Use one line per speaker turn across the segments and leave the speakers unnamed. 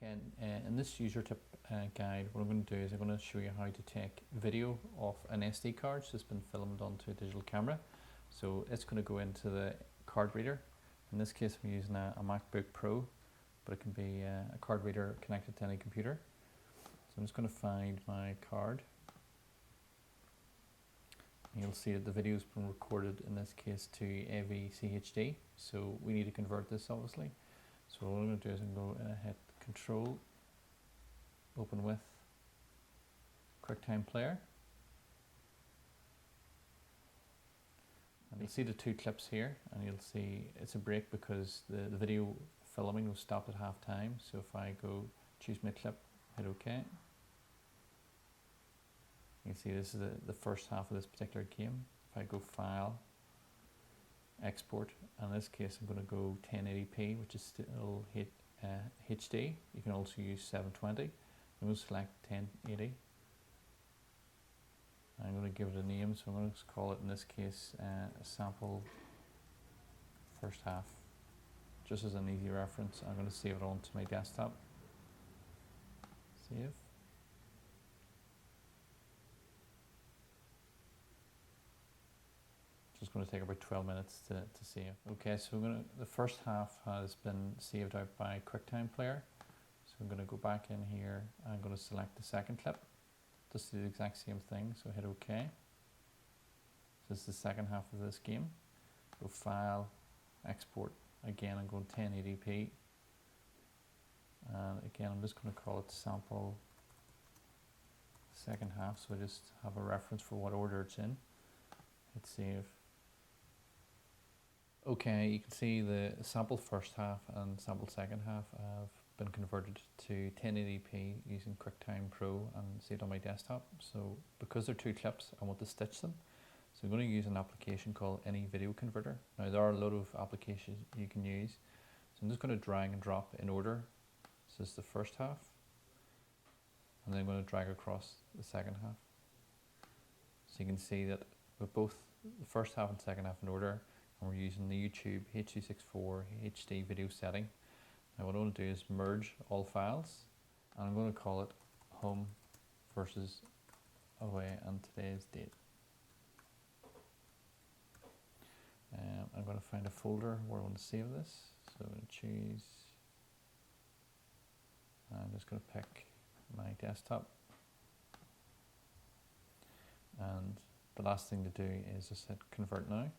Okay, in this user tip guide, what I'm going to do is I'm going to show you how to take video off an SD card that's been filmed onto a digital camera. So it's going to go into the card reader. In this case I'm using a MacBook Pro, but it can be a card reader connected to any computer. So I'm just going to find my card. And you'll see that the video's been recorded, in this case, to AVCHD. So we need to convert this, obviously. So what I'm going to do is I'm going to hit Control, open with QuickTime Player. And you'll see the two clips here, and you'll see it's a break because the video filming was stopped at half time. So if I go choose my clip, hit OK. You can see this is the first half of this particular game. If I go File, Export, and in this case I'm going to go 1080p, which is still HD. You can also use 720. I'm going to select 1080. I'm going to give it a name, so I'm going to call it, in this case, a sample first half. Just as an easy reference, I'm going to save it onto my desktop. Save. It's going to take about 12 minutes to save. Okay, so the first half has been saved out by QuickTime Player. So I'm going to go back in here. I'm going to select the second clip. Just do the exact same thing. So hit OK. So this is the second half of this game. Go File, Export. Again, I'm going 1080p. And again, I'm just going to call it sample second half. So I just have a reference for what order it's in. Hit Save. Okay, you can see the sample first half and sample second half have been converted to 1080p using QuickTime Pro and saved on my desktop. So because they're two clips, I want to stitch them. So I'm going to use an application called Any Video Converter. Now there are a lot of applications you can use. So I'm just going to drag and drop in order. So this is the first half. And then I'm going to drag across the second half. So you can see that with both the first half and second half in order, and we're using the YouTube H.264 HD video setting. Now what I want to do is merge all files, and I'm going to call it home versus away and today's date. I'm going to find a folder where I want to save this. So I'm going to choose, I'm just going to pick my desktop, and the last thing to do is just hit Convert Now.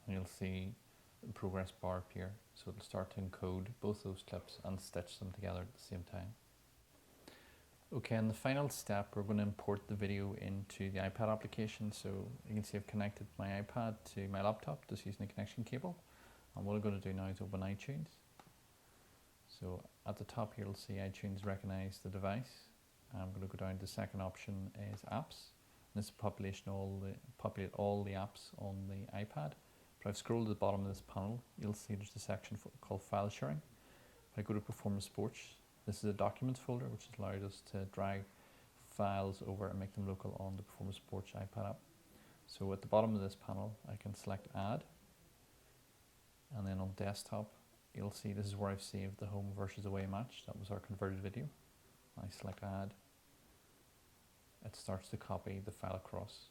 And you'll see the progress bar appear, so it'll start to encode both those clips and stitch them together at the same time. Okay, in the final step we're going to import the video into the iPad application. So you can see I've connected my iPad to my laptop just using the connection cable, and what I'm going to do now is open iTunes. So at the top here you'll see iTunes recognize the device. I'm going to go down to the second option is Apps. This will populate all the apps on the iPad. If I scroll to the bottom of this panel, you'll see there's a section called File Sharing. If I go to Performance Sports, this is a Documents folder, which has allowed us to drag files over and make them local on the Performance Sports iPad app. So at the bottom of this panel, I can select Add, and then on Desktop, you'll see this is where I've saved the home versus away match. That was our converted video. I select Add. It starts to copy the file across.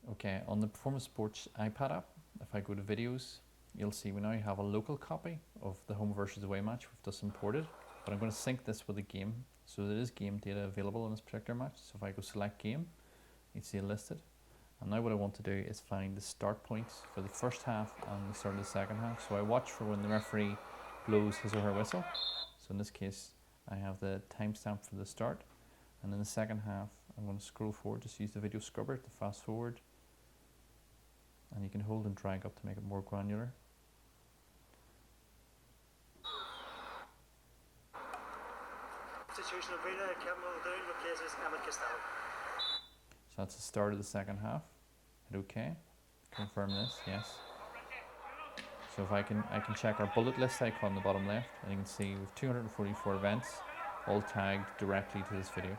Okay, on the Performance Sports iPad app, if I go to Videos, you'll see we now have a local copy of the home versus away match we've just imported, but I'm going to sync this with a game. So there is game data available in this particular match. So if I go select game, you see it listed. And now what I want to do is find the start points for the first half and the start of the second half. So I watch for when the referee blows his or her whistle. So in this case, I have the timestamp for the start. And in the second half, I'm going to scroll forward, just use the video scrubber to fast forward. And you can hold and drag up to make it more granular. So that's the start of the second half. Hit OK. Confirm this, yes. So if I can check our bullet list icon on the bottom left, and you can see we have 244 events, all tagged directly to this video.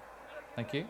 Thank you.